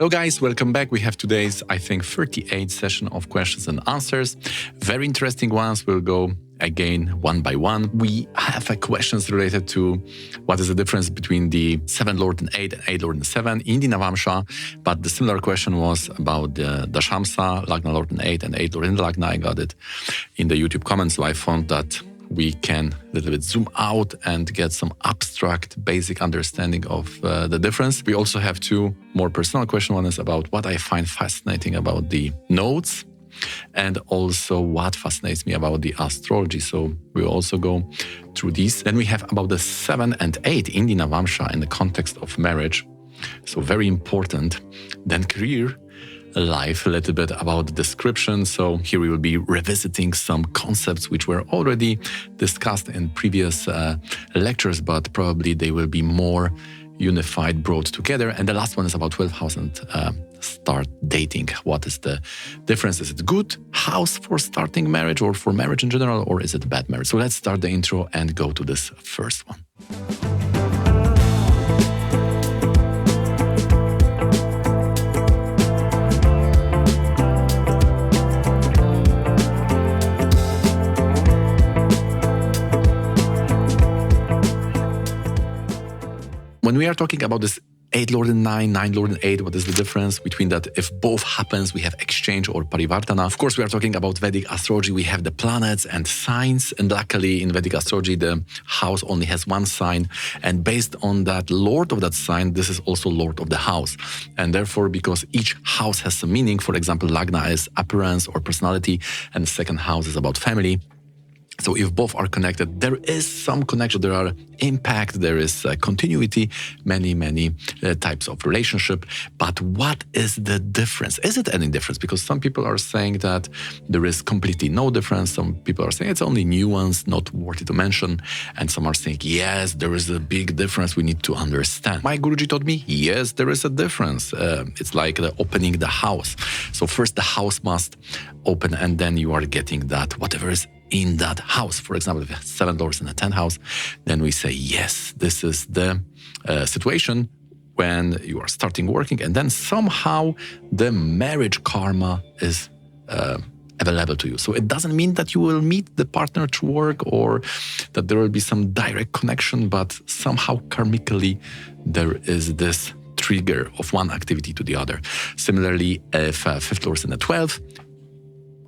Hello guys, welcome back. We have today's, I think, 38th session of questions and answers. Very interesting ones. We'll go again one by one. We have questions related to what is the difference between the 7 Lord and 8 and 8 Lord and 7 in the Navamsha. But the similar question was about the Dashamsa, Lagna Lord and 8 Lord in the Lagna. I got it in the YouTube comments, so I found that we can a little bit zoom out and get some abstract, basic understanding of the difference. We also have two more personal questions. One is about what I find fascinating about the nodes and also what fascinates me about the astrology. So we'll also go through these. Then we have about the 7 and 8 in the Navamsha in the context of marriage. So very important. Then career life, a little bit about the description. So here we will be revisiting some concepts which were already discussed in previous lectures, but probably they will be more unified, brought together. And the last one is about 12th house and start dating. What is the difference? Is it good house for starting marriage or for marriage in general, or is it bad marriage? So let's start the intro and go to this first one. When we are talking about this 8 Lord and 9 Lord and 8, what is the difference between that? If both happens, we have exchange or parivartana. Of course, we are talking about Vedic astrology. We have the planets and signs. And luckily in Vedic astrology, the house only has one sign. And based on that Lord of that sign, this is also Lord of the house. And therefore, because each house has some meaning, for example, Lagna is appearance or personality, and the second house is about family. So if both are connected, there is some connection, there are impact, there is continuity, many types of relationship. But what is the difference? Is it any difference? Because some people are saying that there is completely no difference. Some people are saying it's only nuance, not worthy to mention. And some are saying, yes, there is a big difference we need to understand. My Guruji told me, yes, there is a difference. It's like opening the house. So first the house must open and then you are getting that whatever is in that house. For example, if you have 7 lords in a 10th house, then we say, yes, this is the situation when you are starting working, and then somehow the marriage karma is available to you. So it doesn't mean that you will meet the partner through work or that there will be some direct connection, but somehow karmically there is this trigger of one activity to the other. Similarly, if 5th lord in the 12th,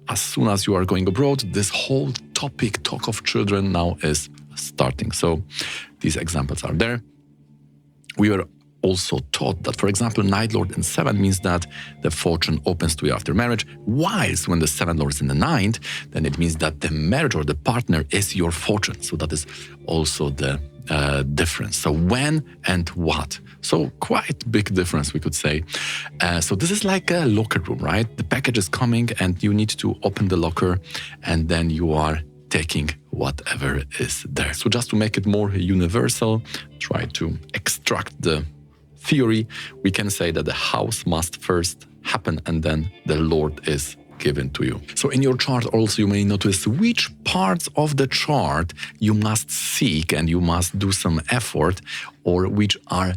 as soon as you are going abroad, this whole talk of children now is starting. So these examples are there. We were also taught that, for example, 9 Lord and 7 means that the fortune opens to you after marriage, whilst when the 7 Lord is in the 9th, then it means that the marriage or the partner is your fortune. So that is also the difference. So when and what. So quite big difference, we could say. So this is like a locker room, right? The package is coming and you need to open the locker and then you are taking whatever is there. So just to make it more universal, try to extract the theory, we can say that the house must first happen and then the Lord is given to you. So in your chart also you may notice which parts of the chart you must seek and you must do some effort, or which are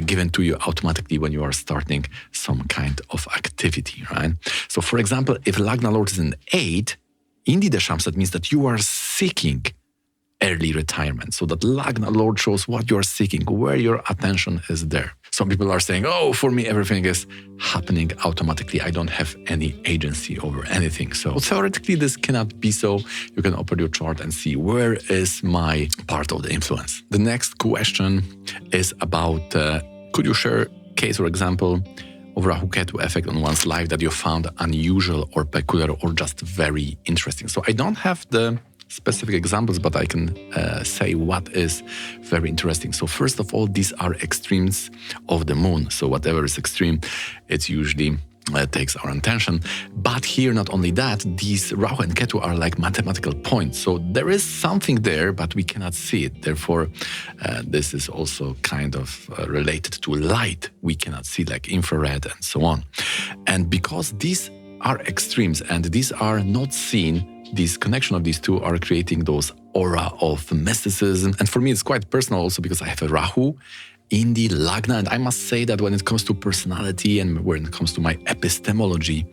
given to you automatically when you are starting some kind of activity, right? So for example, if Lagna Lord is in 8, in the Dashamsa, that means that you are seeking early retirement. So that Lagna Lord shows what you are seeking, where your attention is there. Some people are saying, oh, for me, everything is happening automatically. I don't have any agency over anything. So theoretically, this cannot be so. You can open your chart and see where is my part of the influence. The next question is about, could you share a case or example of Rahu Ketu effect on one's life that you found unusual or peculiar or just very interesting? So I don't have the specific examples, but I can say what is very interesting. So first of all, these are extremes of the moon. So whatever is extreme, it's usually takes our attention. But here, not only that, these Rahu and Ketu are like mathematical points. So there is something there, but we cannot see it. Therefore, this is also kind of related to light. We cannot see like infrared and so on. And because these are extremes and these are not seen, this connection of these two are creating those aura of mysticism. And for me, it's quite personal also because I have a Rahu in the Lagna. And I must say that when it comes to personality and when it comes to my epistemology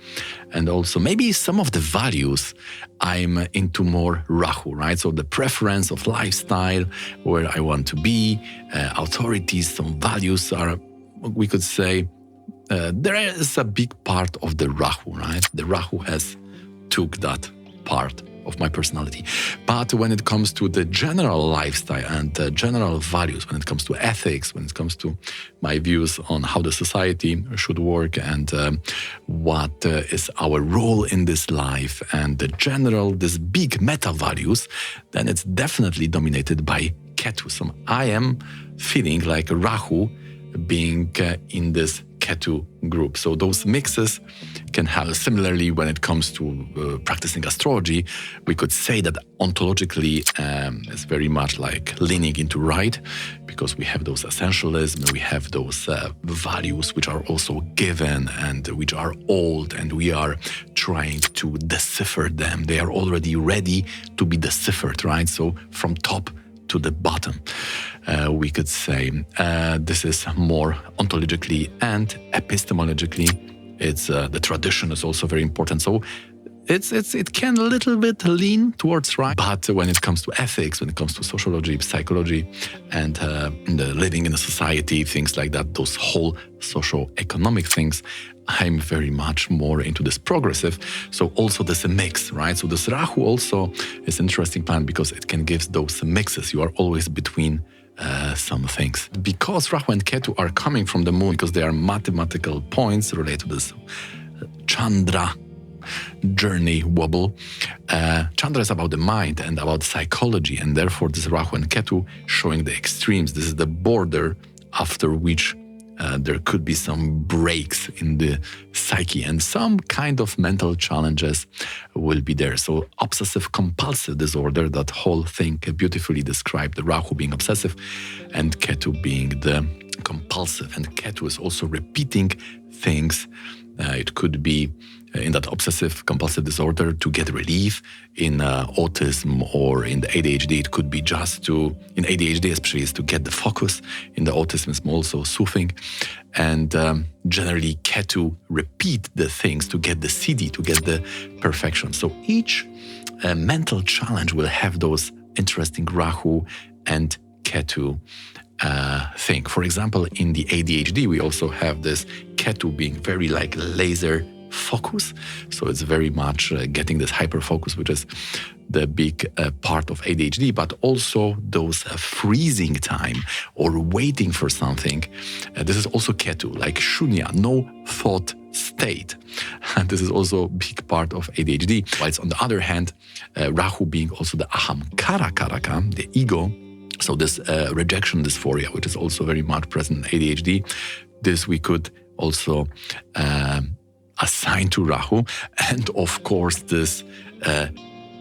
and also maybe some of the values, I'm into more Rahu, right? So the preference of lifestyle, where I want to be, authorities, some values are, we could say, there is a big part of the Rahu, right? The Rahu has took that part of my personality. But when it comes to the general lifestyle and general values, when it comes to ethics, when it comes to my views on how the society should work and what is our role in this life and the general, this big meta values, then it's definitely dominated by Ketu. So I am feeling like Rahu being in this Ketu group. So those mixes can have, similarly when it comes to practicing astrology, we could say that ontologically it's very much like leaning into right, because we have those essentialism, we have those values which are also given and which are old, and we are trying to decipher them. They are already ready to be deciphered, right? So from top to the bottom, we could say this is more ontologically and epistemologically. It's the tradition is also very important. So it can a little bit lean towards right, but when it comes to ethics, when it comes to sociology, psychology, and the living in a society, things like that, those whole socio-economic things, I'm very much more into this progressive. So also this mix, right? So this Rahu also is an interesting planet because it can give those mixes. You are always between some things. Because Rahu and Ketu are coming from the moon, because they are mathematical points related to this Chandra journey wobble. Chandra is about the mind and about psychology, and therefore this Rahu and Ketu showing the extremes. This is the border after which there could be some breaks in the psyche and some kind of mental challenges will be there. So obsessive compulsive disorder, that whole thing beautifully described, the Rahu being obsessive and Ketu being the compulsive. And Ketu is also repeating things. It could be in that obsessive compulsive disorder to get relief. In autism or in the ADHD, it could be just to, in ADHD especially, is to get the focus. In the autism, it's also soothing. And generally, Ketu repeat the things to get the siddhi, to get the perfection. So each mental challenge will have those interesting Rahu and Ketu thing. For example, in the ADHD, we also have this Ketu being very like laser focus. So it's very much getting this hyper focus, which is the big part of ADHD, but also those freezing time or waiting for something. This is also Ketu, like shunya, no thought state. And this is also a big part of ADHD. Whilst on the other hand, Rahu being also the ahamkara karaka, the ego. So this rejection dysphoria, which is also very much present in ADHD, this we could also assign to Rahu. And of course, this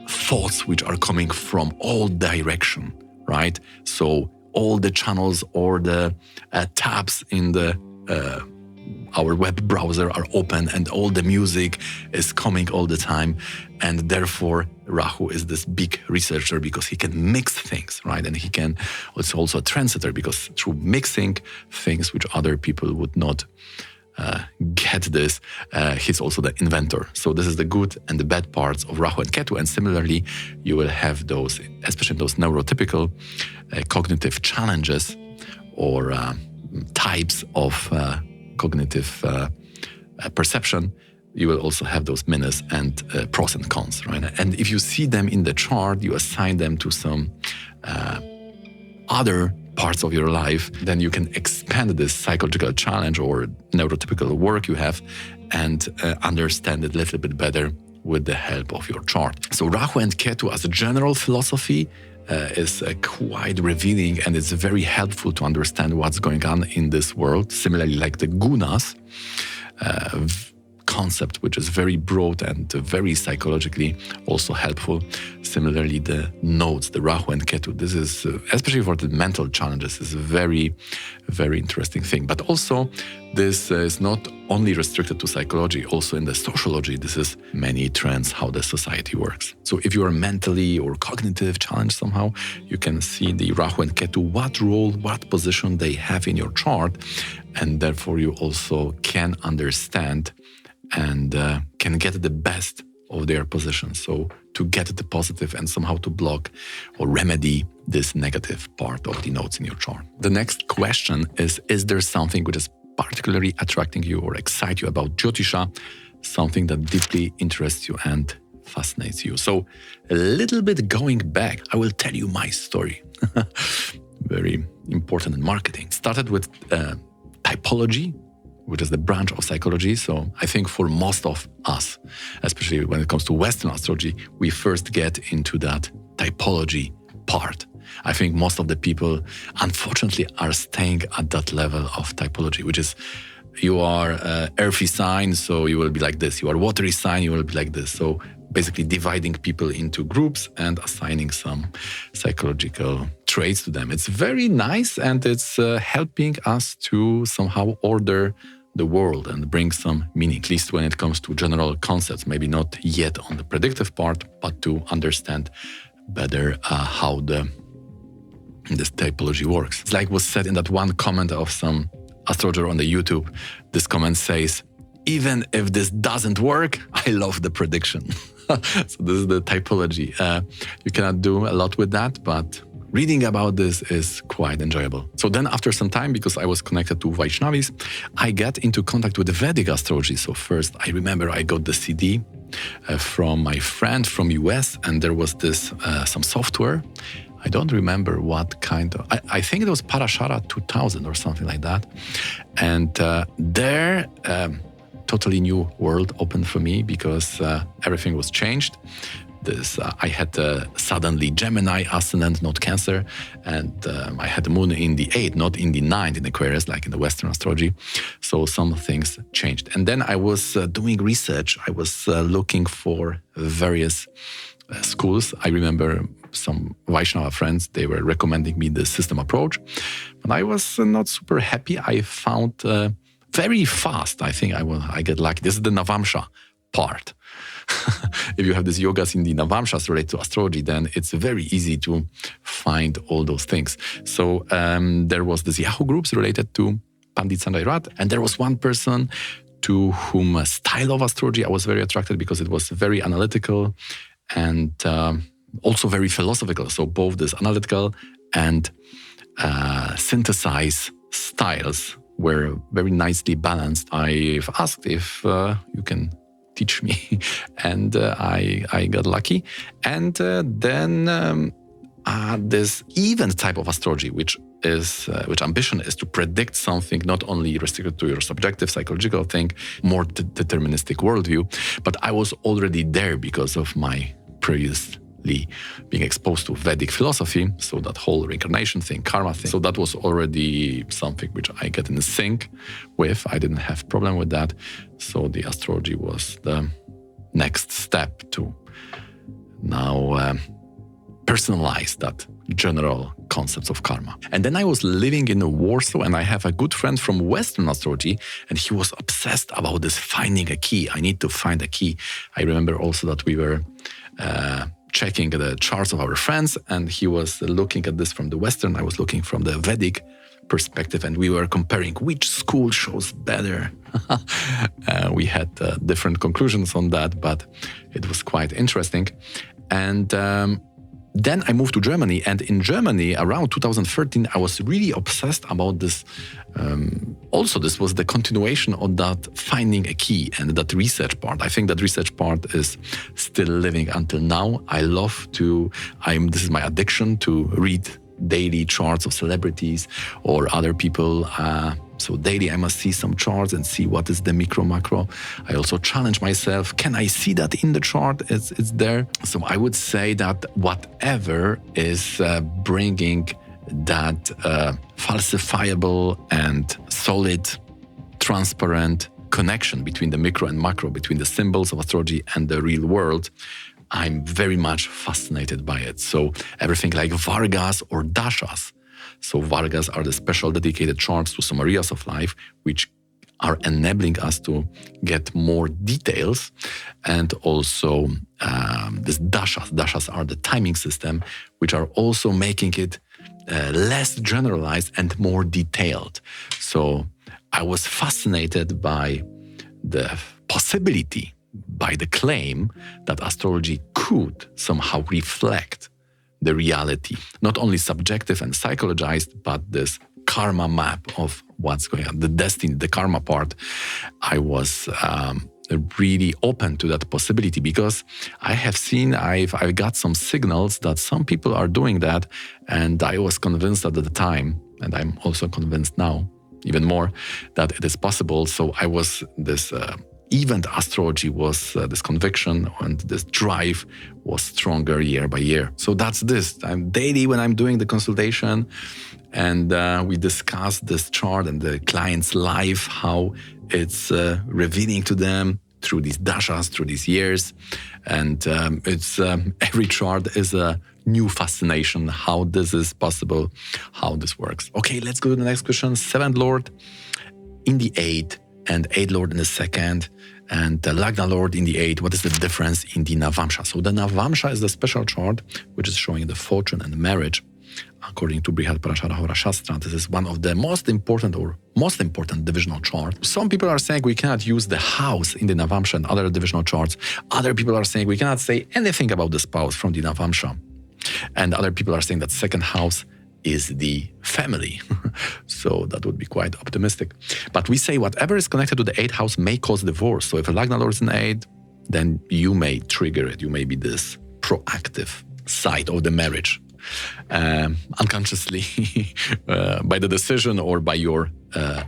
thoughts which are coming from all direction, right? So all the channels or the tabs in the our web browser are open and all the music is coming all the time. And therefore, Rahu is this big researcher because he can mix things, right? And he can, it's also a trendsetter because through mixing things which other people would not get this, he's also the inventor. So this is the good and the bad parts of Rahu and Ketu. And similarly, you will have those, especially those neurotypical cognitive challenges or types of cognitive perception. You will also have those minus and pros and cons, right? And if you see them in the chart, you assign them to some other parts of your life, then you can expand this psychological challenge or neurotypical work you have and understand it a little bit better with the help of your chart. So Rahu and Ketu as a general philosophy is quite revealing, and it's very helpful to understand what's going on in this world. Similarly, like the gunas concept, which is very broad and very psychologically also helpful. similarly, the nodes, the Rahu and Ketu. This is, especially for the mental challenges, is a very, very interesting thing. But also, this is not only restricted to psychology, also in the sociology, this is many trends, how the society works. So if you are mentally or cognitive challenged somehow, you can see the Rahu and Ketu, what role, what position they have in your chart. And therefore, you also can understand and can get the best of their position. So to get the positive and somehow to block or remedy this negative part of the nodes in your chart. The next question is there something which is particularly attracting you or excite you about Jyotisha, something that deeply interests you and fascinates you? So a little bit going back, I will tell you my story. Very important in marketing. Started with typology, which is the branch of psychology. So I think for most of us, especially when it comes to Western astrology, we first get into that typology part. I think most of the people, unfortunately, are staying at that level of typology, which is you are earthy sign, so you will be like this. You are watery sign, you will be like this. So basically dividing people into groups and assigning some psychological traits to them. It's very nice, and it's helping us to somehow order the world and bring some meaning, at least when it comes to general concepts, maybe not yet on the predictive part, but to understand better how this typology works. It's like was said in that one comment of some astrologer on the YouTube. This comment says, even if this doesn't work, I love the prediction. So this is the typology. You cannot do a lot with that, but reading about this is quite enjoyable. So then after some time, because I was connected to Vaishnavis, I got into contact with the Vedic Astrology. So first, I remember I got the CD from my friend from US, and there was this, some software. I don't remember what kind of, I think it was Parashara 2000 or something like that. And there, totally new world opened for me because everything was changed. I had suddenly Gemini ascendant, not Cancer, and I had the moon in the 8th, not in the 9th in Aquarius, like in the Western astrology. So some things changed. And then I was doing research. I was looking for various schools. I remember some Vaishnava friends, they were recommending me the system approach, but I was not super happy. I found very fast, I think I get lucky. This is the Navamsha part. If you have these yogas in the Navamshas related to astrology, then it's very easy to find all those things. So there was this Yahoo groups related to Pandit Sanjay Rath, and there was one person to whom a style of astrology I was very attracted because it was very analytical and also very philosophical. So both this analytical and synthesize styles were very nicely balanced. I've asked if you can teach me, and I got lucky. And then this event type of astrology, which ambition is to predict something not only restricted to your subjective psychological thing, more deterministic worldview, but I was already there because of my previously being exposed to Vedic philosophy, so that whole reincarnation thing, karma thing. So that was already something which I get in sync with. I didn't have problem with that. So the astrology was the next step to now personalize that general concepts of karma. And then I was living in Warsaw, and I have a good friend from Western astrology, and he was obsessed about this finding a key. I need to find a key. I remember also that we were checking the charts of our friends, and he was looking at this from the Western, I was looking from the Vedic perspective, and we were comparing which school shows better. We had different conclusions on that, but it was quite interesting. And then I moved to Germany, and in Germany, around 2013, I was really obsessed about this. Also, this was the continuation of that finding a key and that research part. I think that research part is still living until now. I love to, this is my addiction to read daily charts of celebrities or other people. So daily I must see some charts and see what is the micro macro. I also challenge myself, can I see that in the chart? It's there. So I would say that whatever is bringing that falsifiable and solid, transparent connection between the micro and macro, between the symbols of astrology and the real world, I'm very much fascinated by it. So everything like Vargas or Dashas. So Vargas are the special dedicated charts to some areas of life which are enabling us to get more details. And also this Dashas. Dashas are the timing system, which are also making it less generalized and more detailed. So I was fascinated by the possibility, by the claim that astrology could somehow reflect the reality, not only subjective and psychologized, but this karma map of what's going on, the destiny, the karma part. I was really open to that possibility because I have seen, I've got some signals that some people are doing that, and I was convinced at the time, and I'm also convinced now, even more, that it is possible. So I was this event astrology was this conviction, and this drive was stronger year by year. So that's this. I'm daily when I'm doing the consultation, and we discuss this chart and the client's life, how it's revealing to them through these dashas, through these years. And it's every chart is a new fascination, how this is possible, how this works. Okay, let's go to the next question. 7th Lord in the 8th and 8th Lord in the 2nd, and the Lagna Lord in the 8th. What is the difference in the Navamsha? So the Navamsha is the special chart which is showing the fortune and the marriage. According to Brihad Parashara Hora Shastra, this is one of the most important divisional charts. Some people are saying we cannot use the house in the Navamsha and other divisional charts. Other people are saying we cannot say anything about the spouse from the Navamsha. And other people are saying that 2nd house is the family. So that would be quite optimistic. But we say whatever is connected to the 8th house may cause divorce. So if a Lagna Lord is in 8, then you may trigger it. You may be this proactive side of the marriage. Unconsciously by the decision or by your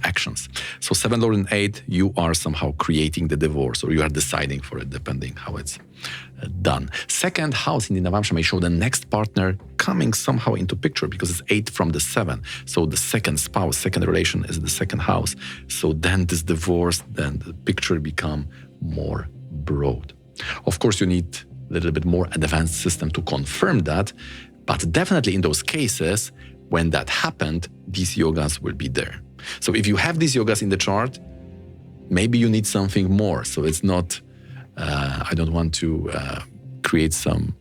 actions. So 7th Lord in 8, you are somehow creating the divorce, or you are deciding for it, depending how it's done. 2nd house in the Navamsha may show the next partner coming somehow into picture, because it's 8 from the 7. So the 2nd spouse, 2nd relation is the 2nd house. So then this divorce, then the picture become more broad. Of course, you need a little bit more advanced system to confirm that. But definitely in those cases, when that happened, these yogas will be there. So if you have these yogas in the chart, maybe you need something more. So it's not, I don't want to create some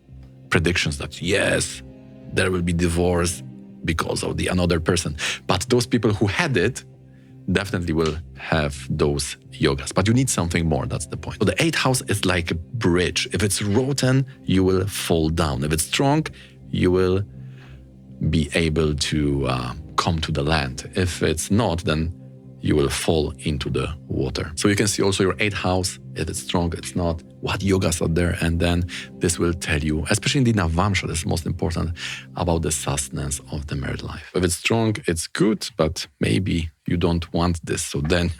predictions that, yes, there will be divorce because of the another person. But those people who had it definitely will have those yogas. But you need something more, that's the point. So the 8th house is like a bridge. If it's rotten, you will fall down. If it's strong, you will be able to come to the land. If it's not, then you will fall into the water. So you can see also your 8th house, if it's strong, it's not, what yogas are there, and then this will tell you, especially in the Navamsha, this is most important, about the sustenance of the married life. If it's strong, it's good, but maybe you don't want this, so then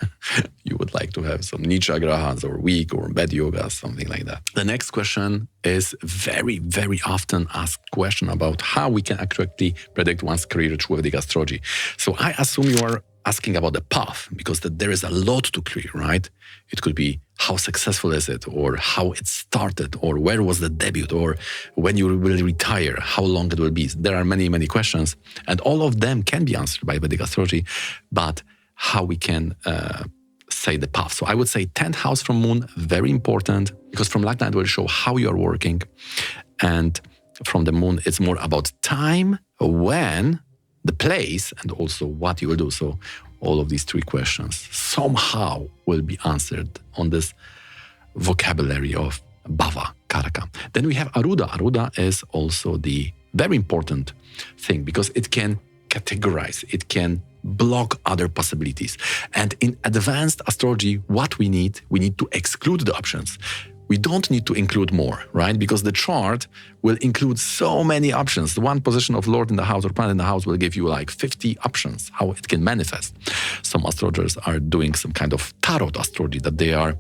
you would like to have some Nicha Grahas or weak or bad yogas, something like that. The next question is very, very often asked question about how we can accurately predict one's career through Vedic astrology. So I assume you are asking about the path, because there is a lot to clear, right? It could be how successful is it, or how it started, or where was the debut, or when you will retire, how long it will be. There are many, many questions, and all of them can be answered by Vedic astrology, but how we can say the path. So I would say 10th house from moon, very important, because from Lagna it will show how you are working, and from the moon it's more about time, when, the place, and also what you will do. So all of these 3 questions somehow will be answered on this vocabulary of Bhava Karaka. Then we have Aruda. Aruda is also the very important thing, because it can categorize, it can block other possibilities. And in advanced astrology, what we need to exclude the options. We don't need to include more, right? Because the chart will include so many options. The one position of Lord in the house or planet in the house will give you like 50 options, how it can manifest. Some astrologers are doing some kind of tarot astrology, that they are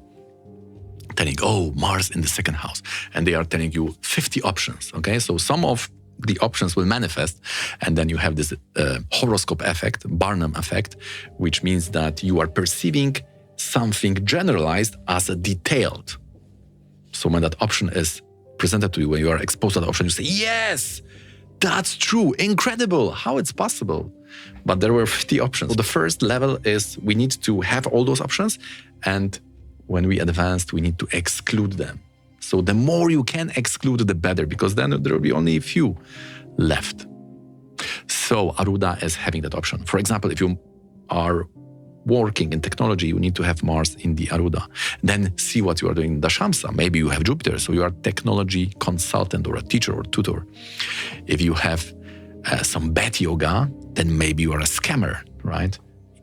telling, oh, Mars in the 2nd house. And they are telling you 50 options, okay? So some of the options will manifest, and then you have this horoscope effect, Barnum effect, which means that you are perceiving something generalized as a detailed. So when that option is presented to you, when you are exposed to the option, you say, yes, that's true, incredible, how it's possible. But there were 50 options. So the first level is we need to have all those options, and when we advanced, we need to exclude them. So the more you can exclude, the better, because then there will be only a few left. So Aruda is having that option. For example, if you are working in technology, you need to have Mars in the Aruda. Then see what you are doing in Dashamsa. Maybe you have Jupiter, so you are a technology consultant or a teacher or tutor. If you have some bad yoga, then maybe you are a scammer, right?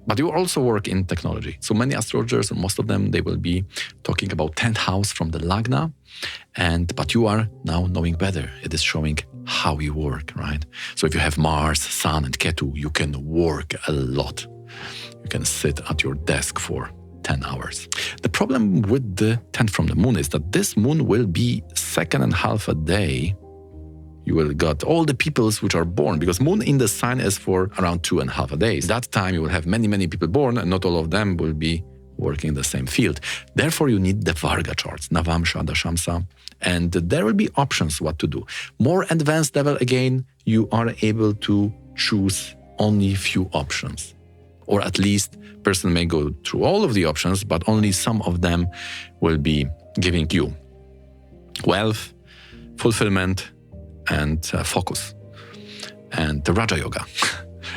But you also work in technology. So many astrologers, and most of them, they will be talking about 10th house from the Lagna. But you are now knowing better. It is showing how you work, right? So if you have Mars, Sun, and Ketu, you can work a lot. You can sit at your desk for 10 hours. The problem with the 10th from the moon is that this moon will be 2.5 a day. You will got all the peoples which are born, because moon in the sign is for around 2.5 days. That time you will have many, many people born, and not all of them will be working in the same field. Therefore, you need the Varga charts, Navamsha, Dashamsa, and there will be options what to do. More advanced level, again, you are able to choose only few options. Or at least person may go through all of the options, but only some of them will be giving you wealth, fulfillment, and focus. And the Raja Yoga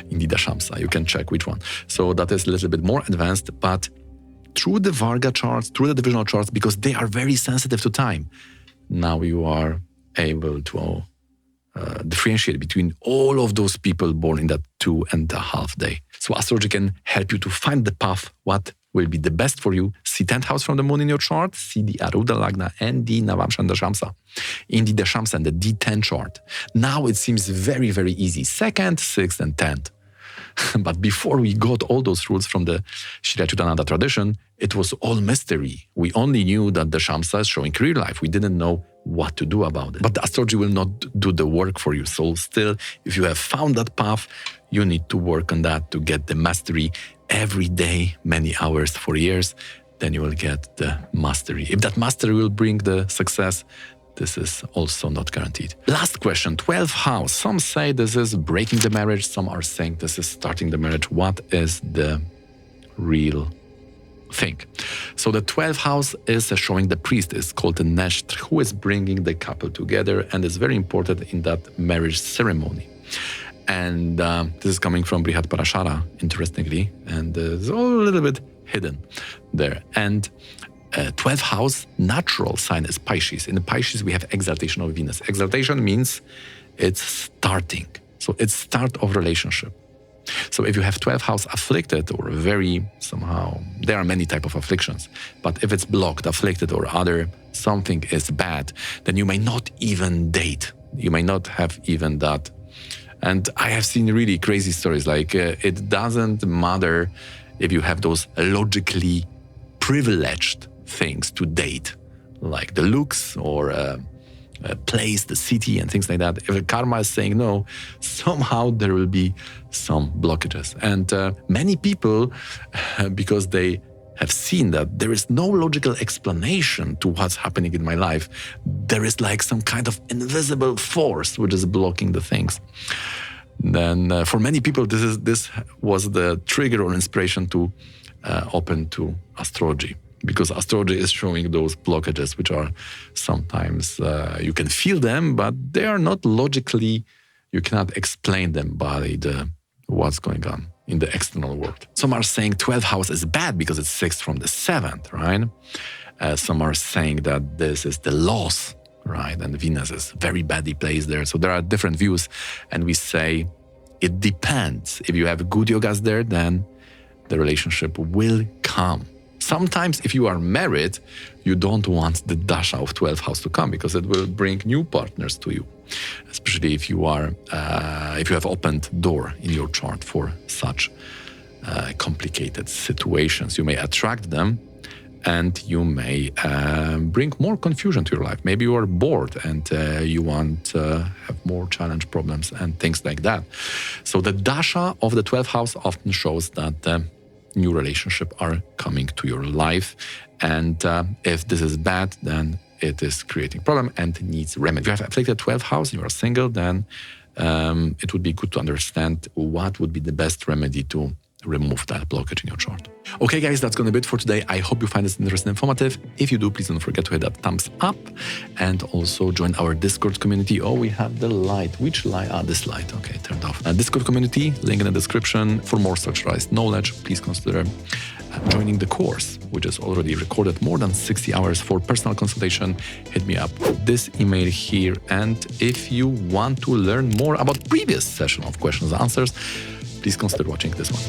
in the Dashamsa, you can check which one. So that is a little bit more advanced, but through the Varga charts, through the divisional charts, because they are very sensitive to time, now you are able to differentiate between all of those people born in that 2.5 day. So astrology can help you to find the path, what will be the best for you. See 10th house from the moon in your chart, see the Aruda Lagna and the Navamsha and Dashamsa. In the Dashamsa and the D10 chart. Now it seems very, very easy. 2nd, 6th, and 10th. But before we got all those rules from the Shirachyutananda tradition, it was all mystery. We only knew that the Shamsa is showing real life. We didn't know what to do about it. But the astrology will not do the work for you. So still, if you have found that path, you need to work on that to get the mastery every day, many hours for years. Then you will get the mastery. If that mastery will bring the success, this is also not guaranteed. Last question, 12th house. Some say this is breaking the marriage. Some are saying this is starting the marriage. What is the real thing? So the 12th house is showing the priest. It's called the Neshtr, who is bringing the couple together and is very important in that marriage ceremony. And this is coming from Brihat Parashara, interestingly, and it's all a little bit hidden there. And 12th house, natural sign is Pisces. In the Pisces, we have exaltation of Venus. Exaltation means it's starting. So it's start of relationship. So if you have 12th house afflicted or very somehow, there are many types of afflictions, but if it's blocked, afflicted, or other, something is bad, then you may not even date. You may not have even that. And I have seen really crazy stories, like it doesn't matter if you have those logically privileged things to date, like the looks or place, the city, and things like that. If the karma is saying no, somehow there will be some blockages. And many people, because they have seen that there is no logical explanation to what's happening in my life, there is like some kind of invisible force which is blocking the things. Then for many people, this was the trigger or inspiration to open to astrology. Because astrology is showing those blockages, which are sometimes, you can feel them, but they are not logically, you cannot explain them by what's going on in the external world. Some are saying 12th house is bad because it's 6th from the 7th, right? Some are saying that this is the loss, right? And Venus is very badly placed there. So there are different views. And we say it depends. If you have good yogas there, then the relationship will come. Sometimes if you are married, you don't want the dasha of 12th house to come because it will bring new partners to you, especially if you have opened door in your chart for such complicated situations. You may attract them and you may bring more confusion to your life. Maybe you are bored and you want to have more challenge problems and things like that. So the dasha of the 12th house often shows that new relationships are coming to your life. And if this is bad, then it is creating problem and needs remedy. If you have afflicted 12th house and you are single, then it would be good to understand what would be the best remedy to remove that blockage in your chart. Okay, guys, that's gonna be it for today. I hope you find this interesting and informative. If you do, please don't forget to hit that thumbs up and also join our Discord community. Oh, we have the light. Which light? This light. Okay, turned off. Discord community, link in the description. For more structurized knowledge, please consider joining the course, which is already recorded more than 60 hours for personal consultation. Hit me up with this email here. And if you want to learn more about previous session of questions and answers, please consider watching this one.